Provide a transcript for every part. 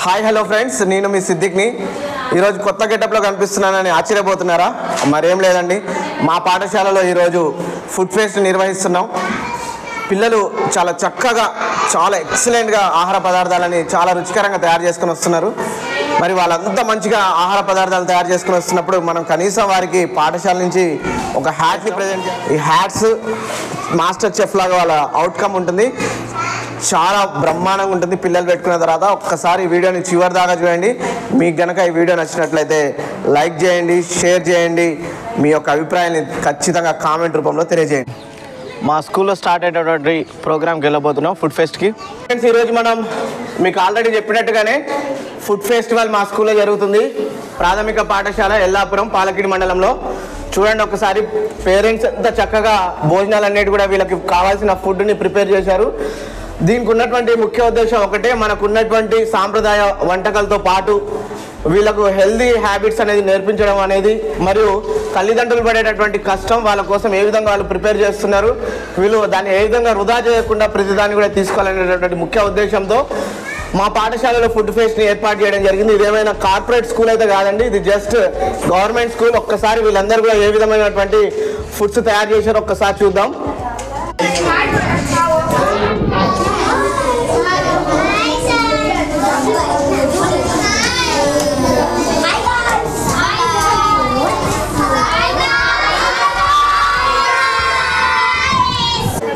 Hi hello friends, నేను మీ సిద్దిక్ని. ఈరోజు కొత్త గెటప్లో కనిపిస్తున్నానని ఆశ్చర్యపోతున్నారా? మరేం లేదండి, మా పాఠశాలలో ఈరోజు ఫుడ్ ఫెస్ట్ నిర్వహిస్తున్నాం. పిల్లలు చాలా చక్కగా, చాలా ఎక్సలెంట్గా ఆహార పదార్థాలని చాలా రుచికరంగా తయారు చేసుకొని వస్తున్నారు. మరి వాళ్ళంతా మంచిగా ఆహార పదార్థాలు తయారు చేసుకొని వస్తున్నప్పుడు మనం కనీసం వారికి పాఠశాల నుంచి ఒక హ్యాట్ని ప్రజెంట్, ఈ హ్యాట్స్ మాస్టర్ చెఫ్ లాగా వాళ్ళ అవుట్కమ్ ఉంటుంది. చాలా బ్రహ్మాండంగా ఉంటుంది. పిల్లలు పెట్టుకున్న తర్వాత ఒక్కసారి ఈ వీడియోని చివరి దాకా చూడండి. మీకు గనక ఈ వీడియో నచ్చినట్లయితే లైక్ చేయండి, షేర్ చేయండి, మీ యొక్క అభిప్రాయాన్ని ఖచ్చితంగా కామెంట్ రూపంలో తెలియజేయండి. మా స్కూల్లో స్టార్ట్ అయ్యేటటువంటి ప్రోగ్రామ్కి వెళ్ళబోతున్నాం, ఫుడ్ ఫెస్ట్కి. ఫ్రెండ్స్, ఈరోజు మనం మీకు ఆల్రెడీ చెప్పినట్టుగానే ఫుడ్ ఫెస్టివల్ మా స్కూల్లో జరుగుతుంది. ప్రాథమిక పాఠశాల ఎల్లాపురం, పాలకిడి మండలంలో. చూడండి ఒకసారి, పేరెంట్స్ ఎంత చక్కగా భోజనాలు అన్నిటి కూడా వీళ్ళకి కావాల్సిన ఫుడ్ని ప్రిపేర్ చేశారు. దీనికి ఉన్నటువంటి ముఖ్య ఉద్దేశం ఒకటే, మనకు ఉన్నటువంటి సాంప్రదాయ వంటకాలతో పాటు వీళ్ళకు హెల్దీ హ్యాబిట్స్ అనేది నేర్పించడం అనేది, మరియు తల్లిదండ్రులు పడేటటువంటి కష్టం వాళ్ళ కోసం ఏ విధంగా వాళ్ళు ప్రిపేర్ చేస్తున్నారు, వీళ్ళు దాన్ని ఏ విధంగా వృధా చేయకుండా ప్రతిదాన్ని కూడా తీసుకోవాలనేటటువంటి ముఖ్య ఉద్దేశంతో మా పాఠశాలలో ఫుడ్ ఫెస్ట్ని ఏర్పాటు చేయడం జరిగింది. ఇదేమైనా కార్పొరేట్ స్కూల్ అయితే కాదండి, ఇది జస్ట్ గవర్నమెంట్ స్కూల్. ఒక్కసారి వీళ్ళందరూ కూడా ఏ విధమైనటువంటి ఫుడ్స్ తయారు చేశారో ఒక్కసారి చూద్దాం.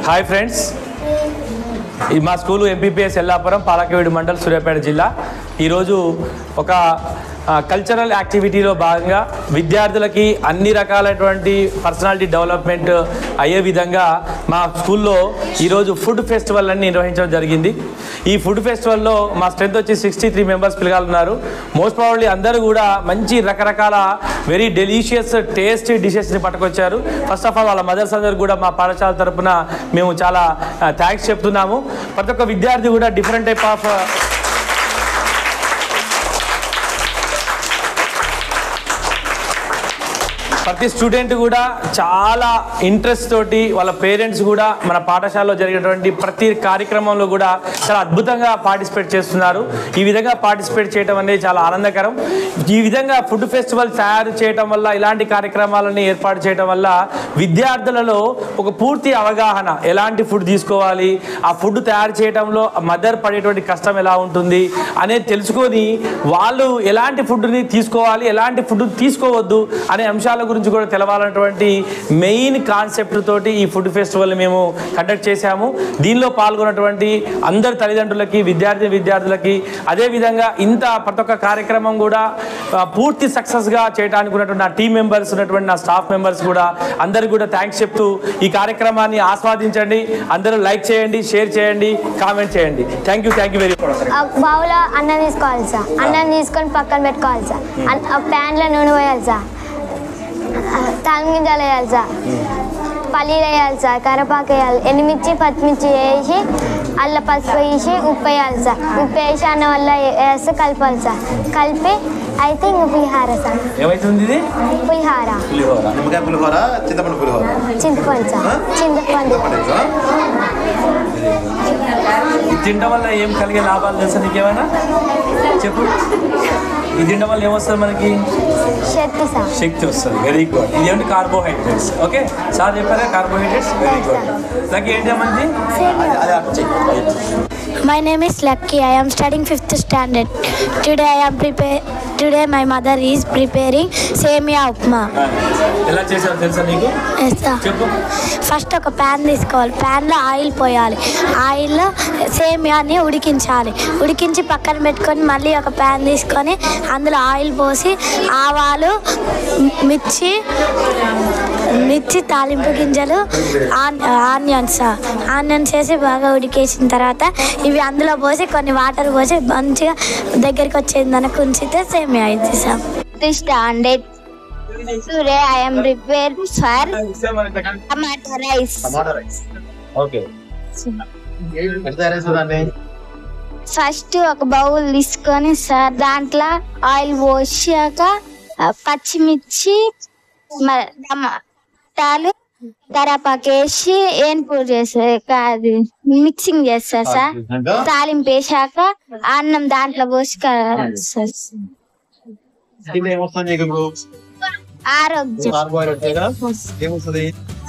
హాయ్ ఫ్రెండ్స్, మా స్కూలు ఎంపీపీఎస్ ఎల్లాపురం, పాలకవేడు మండల్, సూర్యాపేట జిల్లా. ఈరోజు ఒక కల్చరల్ యాక్టివిటీలో భాగంగా విద్యార్థులకి అన్ని రకాలైనటువంటి పర్సనాలిటీ డెవలప్మెంట్ అయ్యే విధంగా మా స్కూల్లో ఈరోజు ఫుడ్ ఫెస్టివల్ అని నిర్వహించడం జరిగింది. ఈ ఫుడ్ ఫెస్టివల్లో మా స్ట్రెంత్ వచ్చి 63 మెంబర్స్ పిల్లలు ఉన్నారు. మోస్ట్ ప్రాబబ్లీ అందరూ కూడా మంచి రకరకాల వెరీ డెలీషియస్ టేస్టీ డిషెస్ని పట్టుకొచ్చారు. ఫస్ట్ ఆఫ్ ఆల్ వాళ్ళ మదర్స్ అందరూ కూడా మా పాఠశాల తరఫున మేము చాలా థ్యాంక్స్ చెప్తున్నాము. ప్రతి ఒక్క విద్యార్థి కూడా డిఫరెంట్ టైప్ ఆఫ్ ప్రతి స్టూడెంట్ కూడా చాలా ఇంట్రెస్ట్ తోటి, వాళ్ళ పేరెంట్స్ కూడా మన పాఠశాలలో జరిగేటువంటి ప్రతి కార్యక్రమంలో కూడా చాలా అద్భుతంగా పార్టిసిపేట్ చేస్తున్నారు. ఈ విధంగా పార్టిసిపేట్ చేయడం అనేది చాలా ఆనందకరం. ఈ విధంగా ఫుడ్ ఫెస్టివల్ తయారు చేయడం వల్ల, ఇలాంటి కార్యక్రమాలని ఏర్పాటు చేయడం వల్ల విద్యార్థులలో ఒక పూర్తి అవగాహన, ఎలాంటి ఫుడ్ తీసుకోవాలి, ఆ ఫుడ్ తయారు చేయడంలో మదర్ పడేటువంటి కష్టం ఎలా ఉంటుంది అనేది తెలుసుకొని వాళ్ళు ఎలాంటి ఫుడ్ని తీసుకోవాలి, ఎలాంటి ఫుడ్ తీసుకోవద్దు అనే అంశాల గురించి కూడా తెలవాలన్నటువంటి మెయిన్ కాన్సెప్ట్ తోటి ఈ ఫుడ్ ఫెస్టివల్ మేము కండక్ట్ చేశాము. దీనిలో పాల్గొన్నటువంటి అందరి తల్లిదండ్రులకి, విద్యార్థులకి, అదేవిధంగా ఇంత ప్రతి ఒక్క కార్యక్రమం కూడా పూర్తి సక్సెస్గా చేయడానికి ఉన్నటువంటి నా టీం మెంబర్స్, ఉన్నటువంటి నా స్టాఫ్ మెంబర్స్ కూడా అందరికీ కూడా థ్యాంక్స్ చెప్తూ ఈ కార్యక్రమాన్ని ఆస్వాదించండి. అందరూ లైక్ చేయండి, షేర్ చేయండి, కామెంట్ చేయండి. Thank you very much. బౌల్లో అన్నం తీసుకోవాలి సార్, అన్నం తీసుకొని పక్కన పెట్టుకోవాలి సార్. ప్యాన్లో నూనె పోయాలి సార్, గింజలు వేయాలి సార్, పల్లీలు వేయాలి సార్, కరివేపాకు వేయాలి, ఎండుమిర్చి, పచ్చిమిర్చి వేసి అల్లం పసుపు వేసి ఉప్పు వేయాలి సార్. ఉప్పు వేసి అన్నం వల్ల వేస్తే కలపాలి సార్. కలిపి అయితే ఇంక పులిహార సార్. ఏమైతుంది ఇది? పులిహార, చింతపండు సార్, చింతపండు. తినడం వల్ల ఏం కలిగే లాభాలు తెలుసా నీకేమైనా చెప్పు? ఇది తినడం వల్ల ఏమొస్తుంది మనకి? శక్తి సార్, శక్తి వస్తుంది. Very good. ఇది ఏమిటి? కార్బోహైడ్రేట్స్. ఓకే, సార్ చెప్పారా కార్బోహైడ్రేట్స్. Very good. నాకు ఏంటమంది? My name is Lucky. I am studying 5th standard. Today my mother is preparing సేమియా ఉప్మా. ఎలా చేసావు తెలుసా నీకు? చెప్పు. ఫస్ట్ ఒక ప్యాన్ తీసుకోవాలి, ప్యాన్లో ఆయిల్ పోయాలి, ఆయిల్లో సేమియాని ఉడికించాలి, ఉడికించి పక్కన పెట్టుకొని మళ్ళీ ఒక ప్యాన్ తీసుకొని అందులో ఆయిల్ పోసి ఆవాలు, మిర్చి, తాలింపు గింజలు, ఆనియన్స్ వేసి బాగా ఉడికేసిన తర్వాత ఇవి అందులో పోసి కొన్ని వాటర్ పోసి మంచిగా దగ్గరికి వచ్చేది మనకు ఉంచితే సేమియా అయితే sir. Standard today I am prepare for tomato rice. Okay, first ఒక బౌల్ తీసుకొని సార్, దాంట్లో ఆయిల్ పోసాక పచ్చిమిర్చి, టమాటాలు, కరేపాకు వేసి ఏన్పూర్ చేస్తారు, మిక్సింగ్ చేస్తారు సార్. తాలింపు వేసాక అన్నం దాంట్లో పోసి ఆరోగ్యం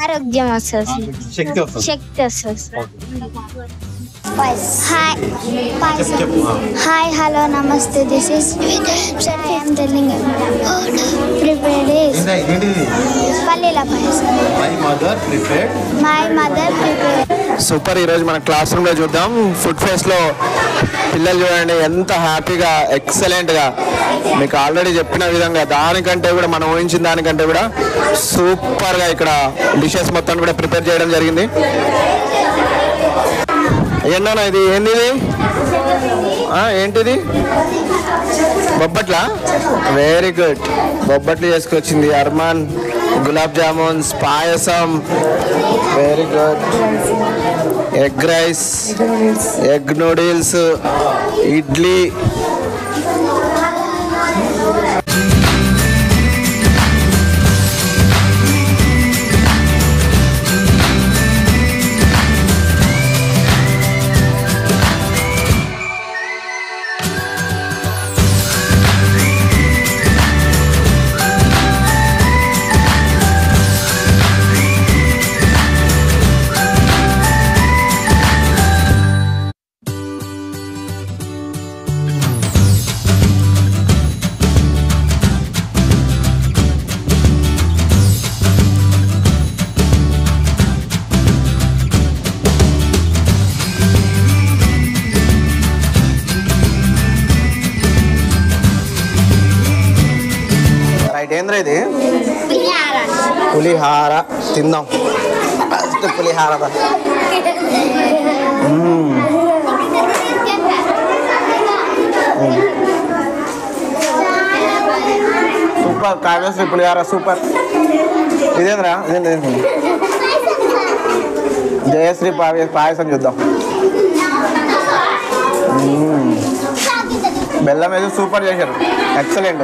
ఆరోగ్యం వస్తుంది, శక్తి వస్తుంది. Hi, hello, namaste. This is Sir. I am telling you. Prepared is Palila payasam. My mother prepared. Super. ఈరోజు మన క్లాస్ రూమ్లో చూద్దాం. ఫుడ్ ఫెస్ట్లో పిల్లలు చూడండి ఎంత హ్యాపీగా ఎక్సలెంట్గా, మీకు ఆల్రెడీ చెప్పిన విధంగా దానికంటే కూడా మనం ఊహించిన దానికంటే కూడా సూపర్గా ఇక్కడ డిషెస్ మొత్తం కూడా ప్రిపేర్ చేయడం జరిగింది. ఏంటన్నా ఇది? ఏంటిది? ఏంటిది? బొబ్బట్ల. Very good. బొబ్బట్లు చేసుకొచ్చింది Arman. Gulab jamuns, payasam, very good. Egg rice, egg noodles, idli. ఏంద్ర ఇది? పులిహార. తిందాం first pulihora. Super. Kavyasri pulihora super. ఇదేంద్రా? ఇదేంటి? జయశ్రీ పాయసం చూద్దాం. బెల్లం వేసి సూపర్ చేశారు, ఎక్సలెంట్,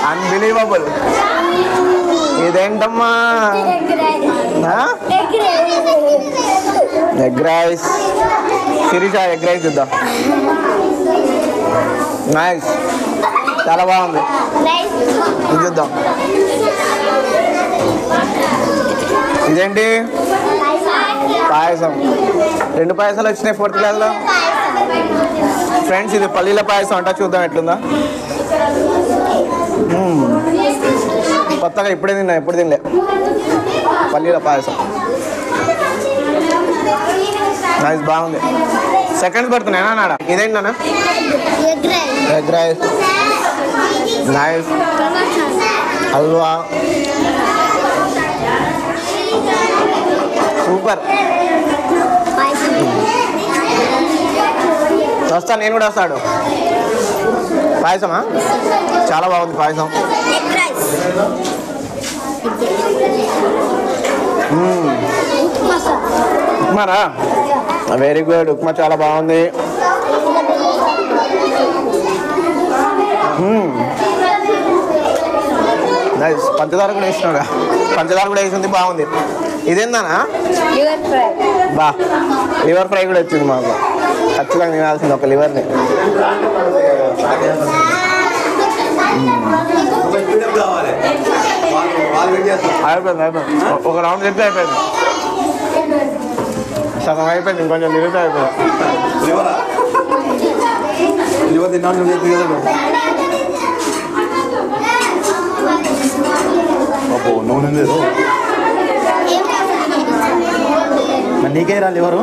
అన్బిలీవబుల్. ఇదేంటమ్మా? Egg rice. Sirisha egg rice చూద్దాం. నైస్, చాలా బాగుంది. ఇది చూద్దాం. ఇదేంటి? పాయసం. 2 పాయసాలు వచ్చినాయి 4th క్లాస్లో. ఫ్రెండ్స్ ఇది పల్లీల పాయసం అంట, చూద్దాం ఎట్లుందా. కొత్తగా ఇప్పుడే తిన్నా, ఎప్పుడు తినలే. పల్లీల పాయసం నైస్, బాగుంది. సెకండ్స్ పడుతున్నాయా నాడ? ఇదేంటన్నా? Egg rice nice. Halwa super. వస్తా, నేను కూడా వస్తాడు. పాయసమా? చాలా బాగుంది పాయసం. ఉప్మారా? Very good. ఉప్మా చాలా బాగుంది. నైస్. పంచదార కూడా వేసినాడు. పంచదార కూడా వేసింది, బాగుంది. ఇదేందనా? బా, లివర్ ఫ్రై కూడా వచ్చింది మాకు. ఖచ్చితంగా తినాల్సింది ఒక లివర్ని. అయిపోయింది, అయిపోయింది. ఒక రౌండ్ తింటే అయిపోయింది. సగం అయిపోయింది, ఇంకొంచెం తిరిగితే అయిపోయింది. నూనె నీకే రా లివరు.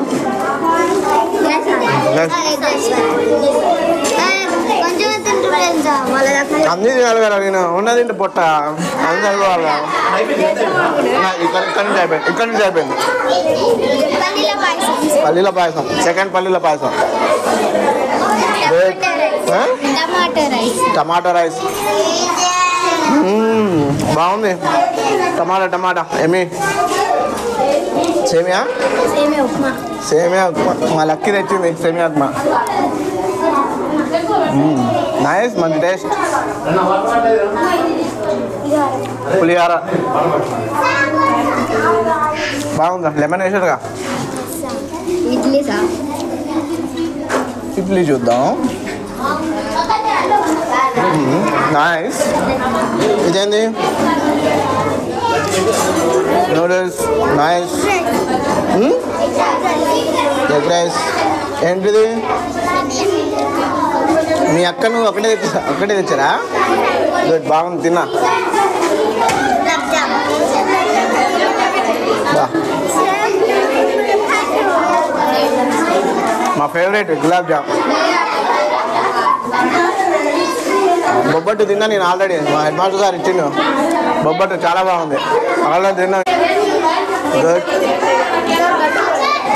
అన్నీ తినాలి కదా, నేను ఉన్నది ఇంటి పొట్ట అన్ని చదువుకోవాలి. ఇక్కడ నుంచి అయిపోయింది, ఇక్కడ నుంచి అయిపోయింది. పల్లీల పాయసం, సెకండ్ పల్లీల పాయసం. టమాటో రైస్ బాగుంది. టమాటా ఏమి? సేమియా ఉప్మా. మా లక్కీ తెచ్చింది సేమియా ఉప్మా. నైస్, మంచి టేస్ట్. పులిహార బాగుందా? లెమన్ వేసాడుగా. ఇడ్లీ సార్. ఇడ్లీ చూద్దాం. నైస్. ఇదేంది? నూడిల్స్. నైస్. Egg rice. ఏంటిది? మీ అక్క నువ్వు ఒకటే తెచ్చారా? గుడ్, బాగుంది, తిన్నా. మా ఫేవరెట్ గులాబ్ జామ్. బొబ్బట్టు తిన్నా నేను ఆల్రెడీ. మా హెడ్ మాస్టర్ గారు ఇచ్చిండు బొబ్బట్టు, చాలా బాగుంది. ఆల్రెడీ తిన్నా. Good,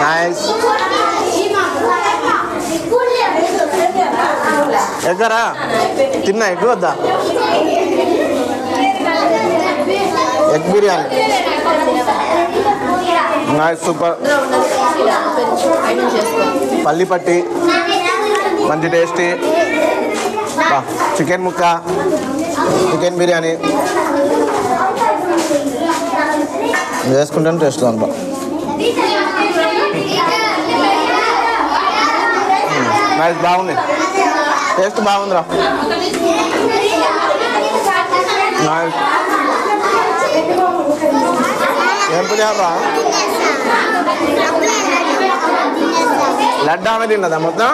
nice. ఎగ్గరా తిన్నా? ఎగ్ వద్దా? ఎగ్ బిర్యానీ. Nice, super. పల్లి పట్టి మంచి టేస్టీ. చికెన్ ముక్క, చికెన్ బిర్యానీ వేసుకుంటాను. టేస్ట్ అంతా నైస్, బాగుంది. టేస్ట్ బాగుందిరా. నైస్. ఏం పులిహారా? లడ్డు ఆమె తిన్నదా మొత్తం?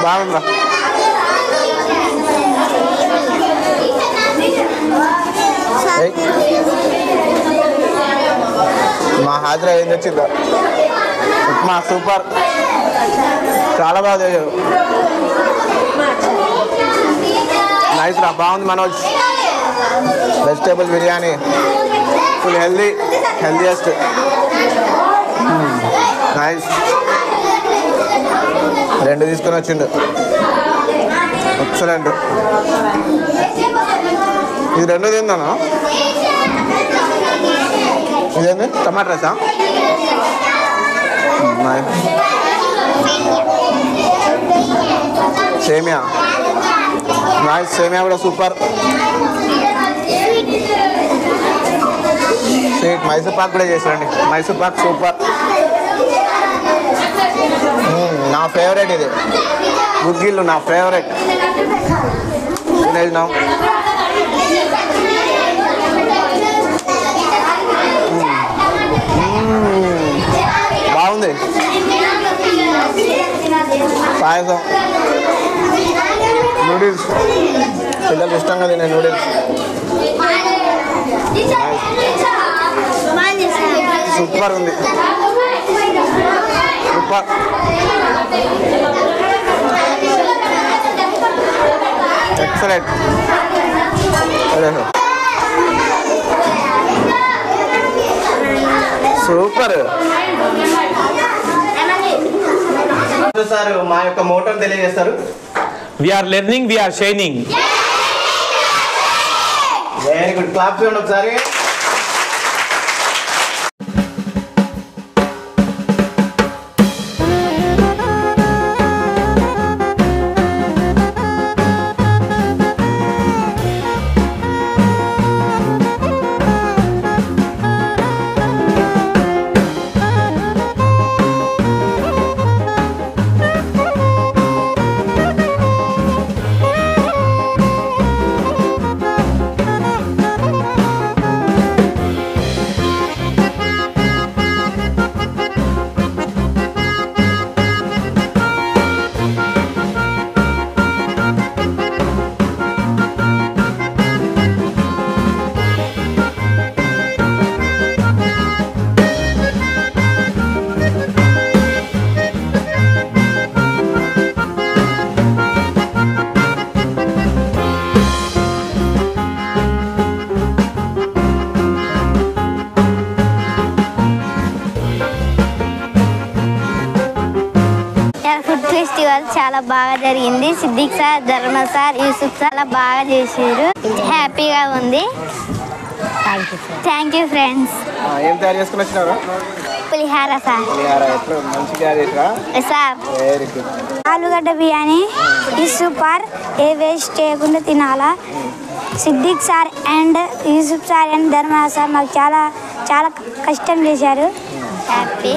బాగుందా? మా హాజరా ఏం తెచ్చిందా? ఉప్మా. సూపర్, చాలా బాగా చేశారు. నైస్ రా, బాగుంది Manoj. Vegetable biryani full healthiest. Nice. 2 తీసుకొని వచ్చిండు. ఎక్సలెంట్. ఇది 2 తిందానా? ఇదేంటి? టమాటా రైసా? సేమియా. నైస్, సేమియా కూడా సూపర్. స్వీట్ మైసూర్ పాక్ కూడా చేసారండి. మైసూర్ పాక్ సూపర్. నా ఫేవరెట్ ఇది. గుగ్గిళ్ళు నా ఫేవరెట్. తినేసినాం. బాగుంది. పాయసం. నూడిల్స్ పిల్లలు ఇష్టంగా తినే నూడిల్స్. సూపర్ ఉంది. సూపర్. ఎక్సలెంట్. సూపర్. సార్ మా యొక్క మోటోని తెలియజేస్తారు. We're learning, we're shining. Very good. Clap చేయండి ఒకసారి. ఫెస్టివల్ చాలా బాగా జరిగింది. సిద్దిక్ సార్, ధర్మ సార్, యూసుఫ్ చాలా బాగా చేసారు. హ్యాపీగా ఉంది. Thank you friends. ఏం తయారు చేసుకుని వచ్చినారు? పులిహార సార్. ఎట్లా మంచిగా చేసిరా? Sir very good. ఆలుగడ్డ బిర్యానీ ఈ సూపర్, ఏ వేస్ట్ చేయకుండా తినాలా. Siddiq sir and Yusuf sir and Dharmaraj sir మాకు చాలా చాలా కష్టం చేశారు. హ్యాపీ.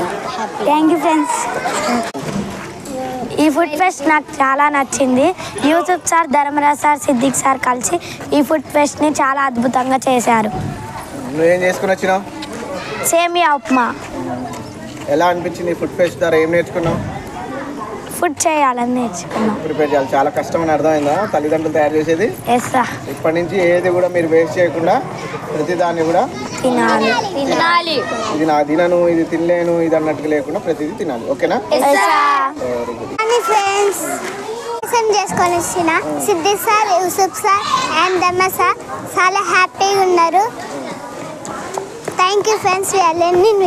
Thank you friends. ఈ ఫుడ్ ఫెస్ట్ నాకు చాలా నచ్చింది. Yusuf sir, Dharmaraj sir, Siddiq sir కలిసి ఈ ఫుడ్ ఫెస్ట్ని చాలా అద్భుతంగా చేశారు. నువ్వేం చేసుకుని వచ్చినావు? సేమియా ఉప్మా. ఎలా అనిపించింది ఫుడ్ ఫెస్ట్ ద్వారా? ఏం నేర్చుకున్నావు? ఫుడ్ చేయాలని నేర్చుకున్నాం. ప్రిపేర్ చేయాలి, చాలా కష్టమని అర్థమైందా తల్లిదండ్రులు తయారు చేసేది? Yes sir. ఇప్పటి నుంచి ఏది కూడా మీరు వేస్ట్ చేయకుండా ప్రతిదాన్ని కూడా తినాలి. ఇది నా తినను, ఇది తినలేను, ఇది అన్నట్టుగా లేకుండా ప్రతిదీ తినాలి. ఓకేనా? Very good. ఫ్రెండ్స్ చేసుకొని వచ్చిన Siddiq sir, Yusuf sir and Dharma sir చాలా హ్యాపీగా ఉన్నారు. Thank you friends. We are learning.